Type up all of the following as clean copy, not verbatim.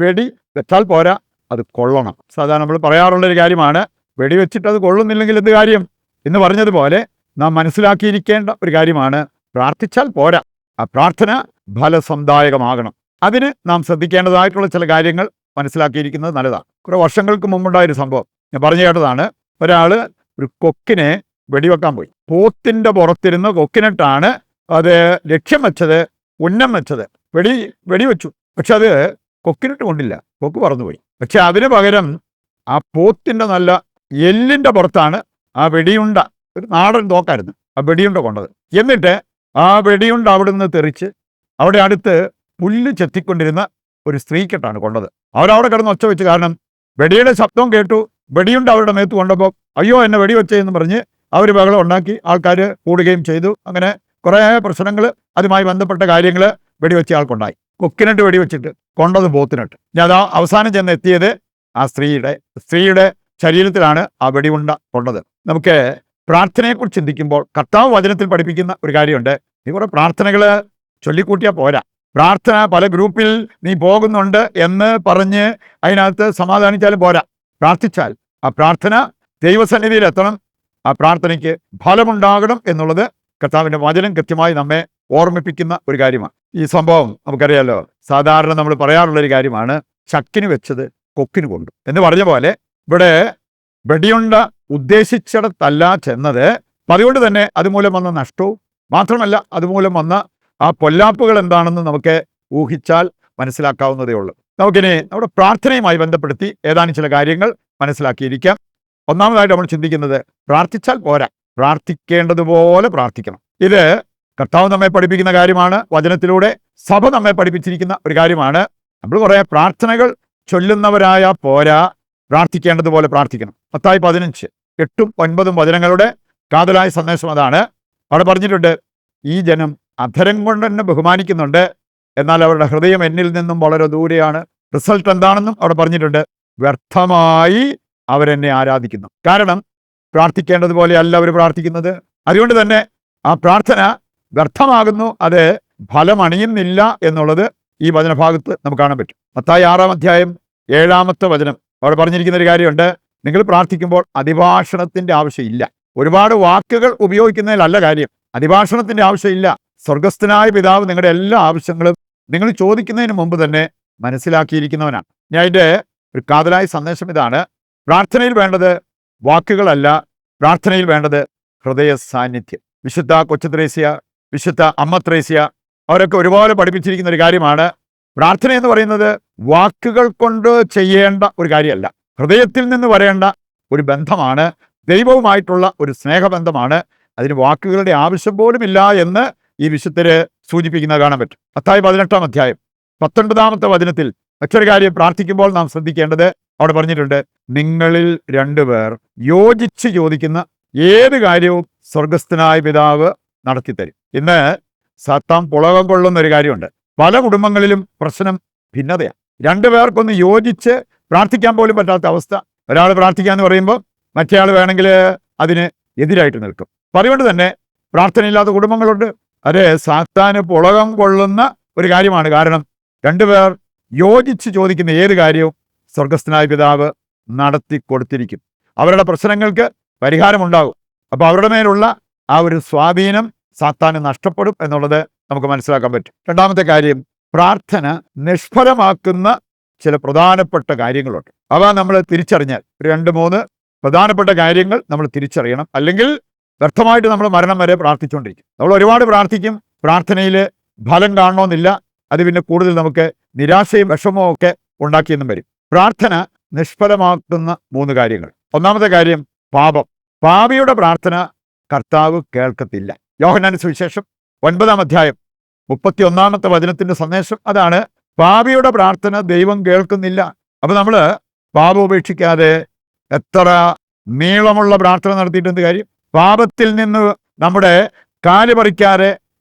വെടി വെച്ചാൽ പോരാ, അത് കൊള്ളണം. സാധാരണ നമ്മൾ പറയാറുള്ളൊരു കാര്യമാണ്, വെടിവെച്ചിട്ട് അത് കൊള്ളുന്നില്ലെങ്കിൽ എന്ത് കാര്യം എന്ന് പറഞ്ഞതുപോലെ നാം മനസ്സിലാക്കിയിരിക്കേണ്ട ഒരു കാര്യമാണ്, പ്രാർത്ഥിച്ചാൽ പോരാ, ആ പ്രാർത്ഥന ഫലസന്ദായകമാകണം. അതിന് നാം ശ്രദ്ധിക്കേണ്ടതായിട്ടുള്ള ചില കാര്യങ്ങൾ മനസ്സിലാക്കിയിരിക്കുന്നത് നല്ലതാണ്. കുറേ വർഷങ്ങൾക്ക് മുമ്പുണ്ടായൊരു സംഭവം ഞാൻ പറഞ്ഞു കേട്ടതാണ്. ഒരാൾ ഒരു കൊക്കിനെ വെടിവെക്കാൻ പോയി. പോത്തിൻ്റെ പുറത്തിരുന്ന് കൊക്കിനിട്ടാണ് അത് ലക്ഷ്യം വെച്ചത്, ഉന്നം വെച്ചത്. വെടിവെച്ചു. പക്ഷെ അത് കൊക്കിനിട്ട് കൊണ്ടില്ല, കൊക്ക് പറന്നുപോയി. പക്ഷെ അതിന് പകരം ആ പോത്തിൻ്റെ നല്ല എല്ലിൻ്റെ പുറത്താണ് ആ വെടിയുണ്ട, ഒരു നാടൻ തോക്കായിരുന്നു, ആ വെടിയുണ്ട കൊണ്ടത്. എന്നിട്ട് ആ വെടിയുണ്ട അവിടെ നിന്ന് തെറിച്ച് അവിടെ അടുത്ത് പുല്ല് ചെത്തിക്കൊണ്ടിരുന്ന ഒരു സ്ത്രീക്കിട്ടാണ് കൊണ്ടത്. അവരവിടെ കിടന്ന് ഒച്ച വെച്ച്, കാരണം വെടിയുടെ ശബ്ദം കേട്ടു, വെടിയുണ്ട അവരുടെ മേത്ത് കൊണ്ടപ്പോൾ അയ്യോ എന്നെ വെടിവെച്ചതെന്ന് പറഞ്ഞ് അവർ ബഹളം ഉണ്ടാക്കി, ആൾക്കാർ കൂടുകയും ചെയ്തു. അങ്ങനെ കുറേ പ്രശ്നങ്ങൾ, അതുമായി ബന്ധപ്പെട്ട കാര്യങ്ങൾ വെടിവെച്ച ആൾക്കുണ്ടായി. കൊക്കിനിട്ട് വെടിവെച്ചിട്ട് കൊണ്ടത് പോത്തിനിട്ട്. ഞാൻ അതാ അവസാനം ചെന്ന് എത്തിയത് ആ സ്ത്രീയുടെ ശരീരത്തിലാണ് ആ വെടിയുണ്ട കൊണ്ടത്. നമുക്ക് പ്രാർത്ഥനയെക്കുറിച്ച് ചിന്തിക്കുമ്പോൾ കർത്താവ് വചനത്തിൽ പഠിപ്പിക്കുന്ന ഒരു കാര്യമുണ്ട്. നീ കുറേ പ്രാർത്ഥനകൾ ചൊല്ലിക്കൂട്ടിയാൽ പോരാ. പ്രാർത്ഥന പല ഗ്രൂപ്പിൽ നീ പോകുന്നുണ്ട് എന്ന് പറഞ്ഞ് അതിനകത്ത് സമാധാനിച്ചാലും പോരാ. പ്രാർത്ഥിച്ചാൽ ആ പ്രാർത്ഥന ദൈവസന്നിധിയിൽ എത്തണം, ആ പ്രാർത്ഥനയ്ക്ക് ഫലമുണ്ടാകണം എന്നുള്ളത് കർത്താവിൻ്റെ വചനം കൃത്യമായി നമ്മെ ഓർമ്മിപ്പിക്കുന്ന ഒരു കാര്യമാണ്. ഈ സംഭവം നമുക്കറിയാലോ, സാധാരണ നമ്മൾ പറയാറുള്ളൊരു കാര്യമാണ്, ചക്കിന് വെച്ചത് കൊക്കിന് കൊണ്ടു എന്ന് പറഞ്ഞ പോലെ ഇവിടെ വെടിയുണ്ട ഉദ്ദേശിച്ചിടത്തല്ല ചെന്നത്. അതുകൊണ്ട് തന്നെ അതുമൂലം വന്ന നഷ്ടവും മാത്രമല്ല, അതുമൂലം വന്ന ആ പൊല്ലാപ്പുകൾ എന്താണെന്ന് നമുക്ക് ഊഹിച്ചാൽ മനസ്സിലാക്കാവുന്നതേ ഉള്ളൂ. നമുക്കിനി നമ്മുടെ പ്രാർത്ഥനയുമായി ബന്ധപ്പെടുത്തി ഏതാനും ചില കാര്യങ്ങൾ മനസ്സിലാക്കിയിരിക്കാം. ഒന്നാമതായിട്ട് നമ്മൾ ചിന്തിക്കുന്നത്, പ്രാർത്ഥിച്ചാൽ പോരാ, പ്രാർത്ഥിക്കേണ്ടതുപോലെ പ്രാർത്ഥിക്കണം. ഇത് കർത്താവ് നമ്മെ പഠിപ്പിക്കുന്ന കാര്യമാണ്, വചനത്തിലൂടെ സഭ നമ്മെ പഠിപ്പിച്ചിരിക്കുന്ന ഒരു കാര്യമാണ്. നമ്മൾ കുറേ പ്രാർത്ഥനകൾ ചൊല്ലുന്നവരായ പോരാ, പ്രാർത്ഥിക്കേണ്ടതുപോലെ പ്രാർത്ഥിക്കണം. മത്തായി 15, 8, 9 വചനങ്ങളുടെ കാതലായ സന്ദേശം അതാണ്. അവിടെ പറഞ്ഞിട്ടുണ്ട്, ഈ ജനം അധരം കൊണ്ട് എന്നെ ബഹുമാനിക്കുന്നുണ്ട്, എന്നാൽ അവരുടെ ഹൃദയം എന്നിൽ നിന്നും വളരെ ദൂരെയാണ്. റിസൾട്ട് എന്താണെന്നും അവിടെ പറഞ്ഞിട്ടുണ്ട്, വ്യർത്ഥമായി അവരെന്നെ ആരാധിക്കുന്നു. കാരണം പ്രാർത്ഥിക്കേണ്ടതുപോലെയല്ല അവർ പ്രാർത്ഥിക്കുന്നത്. അതുകൊണ്ട് തന്നെ ആ പ്രാർത്ഥന വ്യർത്ഥമാകുന്നു, അത് ഫലമണിയുന്നില്ല എന്നുള്ളത് ഈ വചനഭാഗത്ത് നമുക്ക് കാണാൻ പറ്റും. മത്തായി 6-ാം അധ്യായം 7-ാമത്തെ വചനം അവിടെ പറഞ്ഞിരിക്കുന്ന ഒരു കാര്യമുണ്ട്, നിങ്ങൾ പ്രാർത്ഥിക്കുമ്പോൾ അതിഭാഷണത്തിൻ്റെ ആവശ്യമില്ല. ഒരുപാട് വാക്കുകൾ ഉപയോഗിക്കുന്നതിലല്ല കാര്യം, അതിഭാഷണത്തിൻ്റെ ആവശ്യമില്ല. സ്വർഗസ്ഥനായ പിതാവ് നിങ്ങളുടെ എല്ലാ ആവശ്യങ്ങളും നിങ്ങൾ ചോദിക്കുന്നതിന് മുമ്പ് തന്നെ മനസ്സിലാക്കിയിരിക്കുന്നവനാണ്. ഞാൻ അതിൻ്റെ ഒരു കാതലായ സന്ദേശം ഇതാണ്, പ്രാർത്ഥനയിൽ വേണ്ടത് വാക്കുകളല്ല, പ്രാർത്ഥനയിൽ വേണ്ടത് ഹൃദയ സാന്നിധ്യം. വിശുദ്ധ കൊച്ചു ത്രേസ്യ, വിശുദ്ധ അമ്മ ത്രേസ്യ അവരൊക്കെ ഒരുപോലെ പഠിപ്പിച്ചിരിക്കുന്ന ഒരു കാര്യമാണ്, പ്രാർത്ഥന എന്ന് പറയുന്നത് വാക്കുകൾ കൊണ്ട് ചെയ്യേണ്ട ഒരു കാര്യമല്ല, ഹൃദയത്തിൽ നിന്ന് വരേണ്ട ഒരു ബന്ധമാണ്, ദൈവവുമായിട്ടുള്ള ഒരു സ്നേഹബന്ധമാണ്. അതിന് വാക്കുകളുടെ ആവശ്യം പോലുമില്ല എന്ന് ഈ വിശുദ്ധര് സൂചിപ്പിക്കുന്നത് കാണാൻ പറ്റും. മത്തായി 18-ാം അധ്യായം 19-ാമത്തെ വചനത്തിൽ മറ്റൊരു കാര്യം പ്രാർത്ഥിക്കുമ്പോൾ നാം ശ്രദ്ധിക്കേണ്ടത്, അവിടെ പറഞ്ഞിട്ടുണ്ട്, നിങ്ങളിൽ 2 പേർ യോജിച്ച് ചോദിക്കുന്ന ഏത് കാര്യവും സ്വർഗസ്ഥനായ പിതാവ് നടത്തിത്തരും. ഇന്ന് സാത്താൻ പുളകം കൊള്ളുന്ന ഒരു കാര്യമുണ്ട്. പല കുടുംബങ്ങളിലും പ്രശ്നം ഭിന്നതയാണ്. 2 പേർക്കൊന്ന് യോജിച്ച് പ്രാർത്ഥിക്കാൻ പോലും പറ്റാത്ത അവസ്ഥ. ഒരാൾ പ്രാർത്ഥിക്കാന്ന് പറയുമ്പോൾ മറ്റേയാൾ വേണമെങ്കിൽ അതിന് എതിരായിട്ട് നിൽക്കും. അതുകൊണ്ട് തന്നെ പ്രാർത്ഥനയില്ലാത്ത കുടുംബങ്ങളുണ്ട്. അത് സാത്താന് പുളകം കൊള്ളുന്ന ഒരു കാര്യമാണ്. കാരണം 2 പേർ യോജിച്ച് ചോദിക്കുന്ന ഏത് കാര്യവും സ്വർഗസ്ഥനായ പിതാവ് നടത്തി കൊടുത്തിരിക്കും. അവരുടെ പ്രശ്നങ്ങൾക്ക് പരിഹാരമുണ്ടാകും. അപ്പോൾ അവരുടെ മേലുള്ള ആ ഒരു സ്വാധീനം സാത്താന് നഷ്ടപ്പെടും എന്നുള്ളത് നമുക്ക് മനസ്സിലാക്കാൻ പറ്റും. രണ്ടാമത്തെ കാര്യം, പ്രാർത്ഥന നിഷ്ഫലമാക്കുന്ന ചില പ്രധാനപ്പെട്ട കാര്യങ്ങളുണ്ട്. അവ നമ്മൾ തിരിച്ചറിഞ്ഞാൽ, 2-3 പ്രധാനപ്പെട്ട കാര്യങ്ങൾ നമ്മൾ തിരിച്ചറിയണം. അല്ലെങ്കിൽ വ്യർത്ഥമായിട്ട് നമ്മൾ മരണം വരെ പ്രാർത്ഥിച്ചുകൊണ്ടിരിക്കും. നമ്മൾ ഒരുപാട് പ്രാർത്ഥിക്കും, പ്രാർത്ഥനയിൽ ഫലം കാണണമെന്നില്ല. അത് പിന്നെ കൂടുതൽ നമുക്ക് നിരാശയും വിഷമവും ഒക്കെ ഉണ്ടാക്കിയെന്നും വരും. പ്രാർത്ഥന നിഷ്ഫലമാക്കുന്ന 3 കാര്യങ്ങൾ. ഒന്നാമത്തെ കാര്യം, പാപം. പാപിയുടെ പ്രാർത്ഥന കർത്താവ് കേൾക്കത്തില്ല. യോഹന്നാന്റെ സുവിശേഷം 9-ാം അധ്യായം 31-ാമത്തെ വചനത്തിന്റെ സന്ദേശം അതാണ്, പാപിയുടെ പ്രാർത്ഥന ദൈവം കേൾക്കുന്നില്ല. അപ്പൊ നമ്മൾ പാപം ഉപേക്ഷിക്കാതെ എത്ര നീളമുള്ള പ്രാർത്ഥന നടത്തിയിട്ട് എന്ത് കാര്യം? പാപത്തിൽ നിന്ന് നമ്മുടെ കാല് പറിക്കാതെ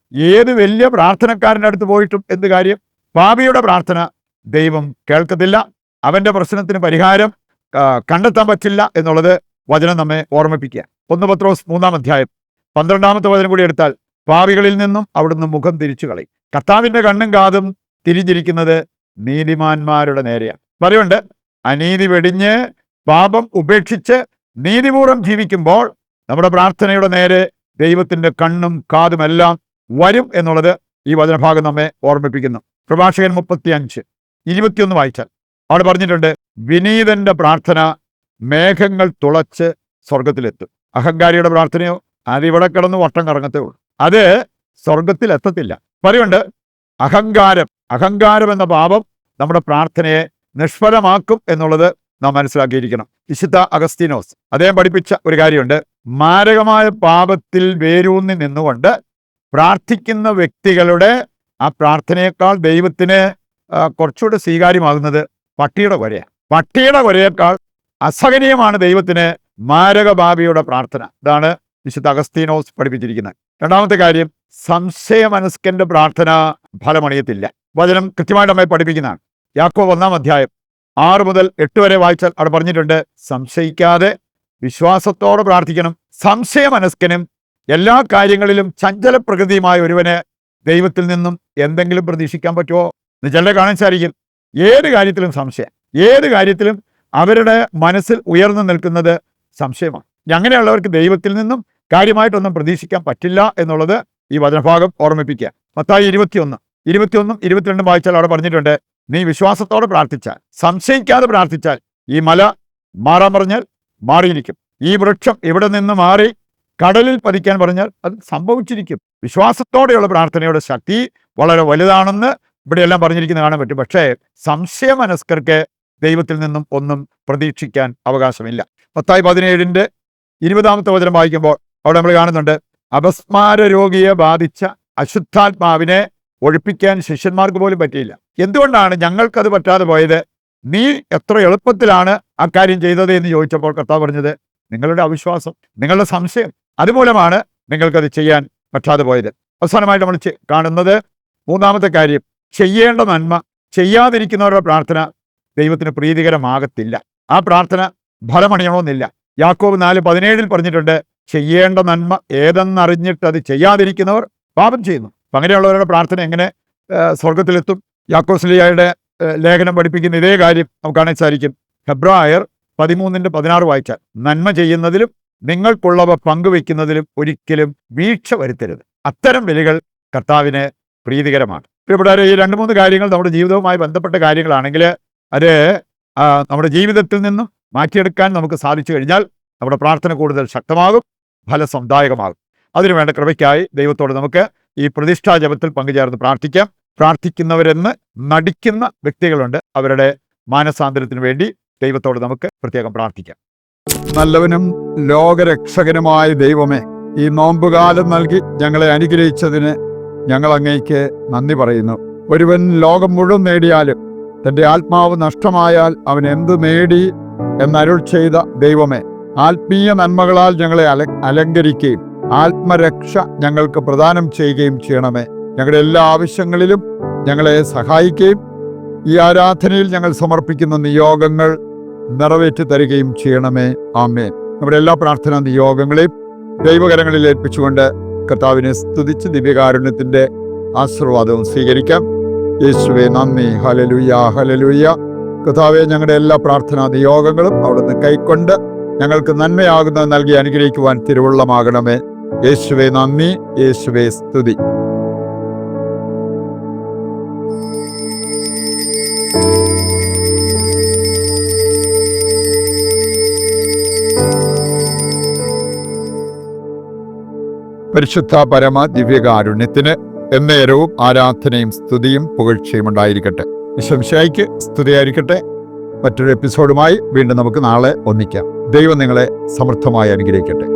ഏത് വലിയ പ്രാർത്ഥനക്കാരൻ്റെ അടുത്ത് പോയിട്ടും എന്ത് കാര്യം? പാപിയുടെ പ്രാർത്ഥന ദൈവം കേൾക്കത്തില്ല. അവൻ്റെ പ്രശ്നത്തിന് പരിഹാരം കണ്ടെത്താൻ പറ്റില്ല എന്നുള്ളത് വചനം നമ്മെ ഓർമ്മിപ്പിക്കുക. 1 പത്രോസ് 3-ാം അധ്യായം 12-ാമത്തെ വചനം കൂടി എടുത്താൽ, പാപികളിൽ നിന്നും അവിടുന്ന് മുഖം തിരിച്ചു കളയും. കർത്താവിൻ്റെ കണ്ണും കാതും തിരിഞ്ഞിരിക്കുന്നത് നീതിമാന്മാരുടെ നേരെയാണ്. പറയുണ്ട്, അനീതി വെടിഞ്ഞ് പാപം ഉപേക്ഷിച്ച് നീതിപൂർവ്വം ജീവിക്കുമ്പോൾ നമ്മുടെ പ്രാർത്ഥനയുടെ നേരെ ദൈവത്തിൻ്റെ കണ്ണും കാതുമെല്ലാം വരും എന്നുള്ളത് ഈ വചനഭാഗം നമ്മെ ഓർമ്മിപ്പിക്കുന്നു. പ്രഭാഷകൻ 35:21 വായിച്ചാൽ അവിടെ പറഞ്ഞിട്ടുണ്ട്, വിനീതന്റെ പ്രാർത്ഥന മേഘങ്ങൾ തുളച്ച് സ്വർഗത്തിലെത്തും. അഹങ്കാരിയുടെ പ്രാർത്ഥനയോ അതിവിടെ കിടന്ന് വട്ടം കറങ്ങത്തേ ഉള്ളൂ, അത് സ്വർഗത്തിലെത്തത്തില്ല. പറയുണ്ട്, അഹങ്കാരം എന്ന പാപം നമ്മുടെ പ്രാർത്ഥനയെ നിഷ്ഫലമാക്കും എന്നുള്ളത് നാം മനസ്സിലാക്കിയിരിക്കണം. വിശുദ്ധ അഗസ്തീനോസ് അദ്ദേഹം പഠിപ്പിച്ച ഒരു കാര്യമുണ്ട്. മാരകമായ പാപത്തിൽ വേരൂന്നി നിന്നുകൊണ്ട് പ്രാർത്ഥിക്കുന്ന വ്യക്തികളുടെ ആ പ്രാർത്ഥനയേക്കാൾ ദൈവത്തിന് കുറച്ചുകൂടെ സ്വീകാര്യമാകുന്നത് പട്ടിയുടെ കൊരയാണ്. പട്ടിയുടെ കൊരയേക്കാൾ അസഹനീയമാണ് ദൈവത്തിന് മാരകപാപിയുടെ പ്രാർത്ഥന. ഇതാണ് വിശുദ്ധ അഗസ്തീനോസ് പഠിപ്പിച്ചിരിക്കുന്നത്. രണ്ടാമത്തെ കാര്യം, സംശയമനസ്കന്റെ പ്രാർത്ഥന ഫലമണിയത്തില്ല. വചനം കൃത്യമായിട്ട് നമ്മെ പഠിപ്പിക്കുന്നതാണ്. യാക്കോബ് 1-ാം അധ്യായം 6 മുതൽ 8 വരെ വായിച്ചാൽ അവിടെ പറഞ്ഞിട്ടുണ്ട്, സംശയിക്കാതെ വിശ്വാസത്തോടെ പ്രാർത്ഥിക്കണം. സംശയമനസ്കനും എല്ലാ കാര്യങ്ങളിലും ചഞ്ചല പ്രകൃതിയുമായ ഒരുവന് ദൈവത്തിൽ നിന്നും എന്തെങ്കിലും പ്രതീക്ഷിക്കാൻ പറ്റുമോ എന്ന് ചിലരെ കാണാൻ സാധിക്കും. ഏത് കാര്യത്തിലും സംശയം, ഏത് കാര്യത്തിലും അവരുടെ മനസ്സിൽ ഉയർന്നു നിൽക്കുന്നത് സംശയമാണ്. അങ്ങനെയുള്ളവർക്ക് ദൈവത്തിൽ നിന്നും കാര്യമായിട്ടൊന്നും പ്രതീക്ഷിക്കാൻ പറ്റില്ല എന്നുള്ളത് ഈ വചനഭാഗം ഓർമ്മിപ്പിക്കുക. മത്തായി 21:22 വായിച്ചാൽ അവിടെ പറഞ്ഞിട്ടുണ്ട്, നീ വിശ്വാസത്തോടെ പ്രാർത്ഥിച്ചാൽ, സംശയിക്കാതെ പ്രാർത്ഥിച്ചാൽ ഈ മല മാറാൻ പറഞ്ഞാൽ മാറിയിരിക്കും, ഈ വൃക്ഷം ഇവിടെ നിന്ന് മാറി കടലിൽ പതിക്കാൻ പറഞ്ഞാൽ അത് സംഭവിച്ചിരിക്കും. വിശ്വാസത്തോടെയുള്ള പ്രാർത്ഥനയുടെ ശക്തി വളരെ വലുതാണെന്ന് ഇവിടെയെല്ലാം പറഞ്ഞിരിക്കുന്നത് കാണാൻ പറ്റും. പക്ഷേ സംശയമനസ്കർക്ക് ദൈവത്തിൽ നിന്നും ഒന്നും പ്രതീക്ഷിക്കാൻ അവകാശമില്ല. മത്തായി 17:20 വചനം വായിക്കുമ്പോൾ അവിടെ നമ്മൾ കാണുന്നുണ്ട്, അപസ്മാര രോഗിയെ ബാധിച്ച അശുദ്ധാത്മാവിനെ ഒഴിപ്പിക്കാൻ ശിഷ്യന്മാർക്ക് പോലും പറ്റിയില്ല. എന്തുകൊണ്ടാണ് ഞങ്ങൾക്കത് പറ്റാതെ പോയത്? നീ എത്ര എളുപ്പത്തിലാണ് ആ കാര്യം ചെയ്തത് എന്ന് ചോദിച്ചപ്പോൾ കർത്താവ് പറഞ്ഞത്, നിങ്ങളുടെ അവിശ്വാസം, നിങ്ങളുടെ സംശയം, അതുമൂലമാണ് നിങ്ങൾക്കത് ചെയ്യാൻ പറ്റാതെ പോയത്. അവസാനമായിട്ട് നമ്മൾ കാണുന്നത് മൂന്നാമത്തെ കാര്യം, ചെയ്യേണ്ട നന്മ ചെയ്യാതിരിക്കുന്നവരുടെ പ്രാർത്ഥന ദൈവത്തിന് പ്രീതികരമാകത്തില്ല. ആ പ്രാർത്ഥന ഫലമണിയണമെന്നില്ല. യാക്കോബ് 4:17 പറഞ്ഞിട്ടുണ്ട്, ചെയ്യേണ്ട നന്മ ഏതെന്നറിഞ്ഞിട്ട് അത് ചെയ്യാതിരിക്കുന്നവർ പാപം ചെയ്യുന്നു. അപ്പം അങ്ങനെയുള്ളവരുടെ പ്രാർത്ഥന എങ്ങനെ സ്വർഗത്തിലെത്തും? യാക്കോസ്ലിയായുടെ ലേഖനം പഠിപ്പിക്കുന്ന ഇതേ കാര്യം നമുക്ക് കാണാൻ സാധിക്കും. ഹെബ്രായർ 13:16 വായിച്ചാൽ, നന്മ ചെയ്യുന്നതിലും നിങ്ങൾക്കുള്ളവ പങ്കുവെക്കുന്നതിലും ഒരിക്കലും വീഴ്ച വരുത്തരുത്. അത്തരം വിളികൾ കർത്താവിന് പ്രീതികരമാണ്. ഇവിടെ ഈ 2-3 കാര്യങ്ങൾ നമ്മുടെ ജീവിതവുമായി ബന്ധപ്പെട്ട കാര്യങ്ങളാണെങ്കിൽ അത് നമ്മുടെ ജീവിതത്തിൽ നിന്നും മാറ്റിയെടുക്കാൻ നമുക്ക് സാധിച്ചു കഴിഞ്ഞാൽ നമ്മുടെ പ്രാർത്ഥന കൂടുതൽ ശക്തമാകും, ഫലസമുദായകമാകും. അതിനുവേണ്ട കൃപയ്ക്കായി ദൈവത്തോട് നമുക്ക് ഈ പ്രതിഷ്ഠാ ജപത്തിൽ പങ്കുചേർന്ന് പ്രാർത്ഥിക്കാം. പ്രാർത്ഥിക്കുന്നവരെന്ന് നടിക്കുന്ന വ്യക്തികളുണ്ട്. അവരുടെ മാനസാന്തരത്തിന് വേണ്ടി ദൈവത്തോട് നമുക്ക് പ്രത്യേകം പ്രാർത്ഥിക്കാം. നല്ലവനും ലോകരക്ഷകനുമായ ദൈവമേ, ഈ നോമ്പുകാലം നൽകി ഞങ്ങളെ അനുഗ്രഹിച്ചതിന് ഞങ്ങൾ അങ്ങേക്ക് നന്ദി പറയുന്നു. ഒരുവൻ ലോകം മുഴുവൻ നേടിയാലും തൻ്റെ ആത്മാവ് നഷ്ടമായാൽ അവൻ എന്തു നേടി എന്നരുൾ ചെയ്ത ദൈവമേ, ആത്മീയ നന്മകളാൽ ഞങ്ങളെ അലങ്കരിക്കുകയും ആത്മരക്ഷ ഞങ്ങൾക്ക് പ്രദാനം ചെയ്യുകയും ചെയ്യണമേ. ഞങ്ങളുടെ എല്ലാ ആവശ്യങ്ങളിലും ഞങ്ങളെ സഹായിക്കുകയും ഈ ആരാധനയിൽ ഞങ്ങൾ സമർപ്പിക്കുന്ന നിയോഗങ്ങൾ നിറവേറ്റി തരികയും ചെയ്യണമേ. ആമേൻ. നമ്മുടെ എല്ലാ പ്രാർത്ഥനാ നിയോഗങ്ങളെയും ദൈവകരങ്ങളിൽ ഏൽപ്പിച്ചുകൊണ്ട് കർത്താവിനെ സ്തുതിച്ച് ദിവ്യകാരുണ്യത്തിൻ്റെ ആശീർവാദവും സ്വീകരിക്കാം. യേശുവേ നന്ദി. Hallelujah, hallelujah. കർത്താവേ, ഞങ്ങളുടെ എല്ലാ പ്രാർത്ഥനാ നിയോഗങ്ങളും അവിടുന്ന് കൈക്കൊണ്ട് ഞങ്ങൾക്ക് നന്മയാകുന്നത് നൽകി അനുഗ്രഹിക്കുവാൻ തിരുവുള്ളമാകണമേ. യേശുവേ നന്ദി, യേശുവേ സ്തുതി. പരിശുദ്ധ പരമ ദിവ്യകാരുണ്യത്തിന് എന്നേരവും ആരാധനയും സ്തുതിയും പുകഴ്ചയും ഉണ്ടായിരിക്കട്ടെ. ഈശോമിശിഹായ്ക്ക് സ്തുതിയായിരിക്കട്ടെ. മറ്റൊരു എപ്പിസോഡുമായി വീണ്ടും നമുക്ക് നാളെ ഒന്നിക്കാം. ദൈവം നിങ്ങളെ സമൃദ്ധമായി അനുഗ്രഹിക്കട്ടെ.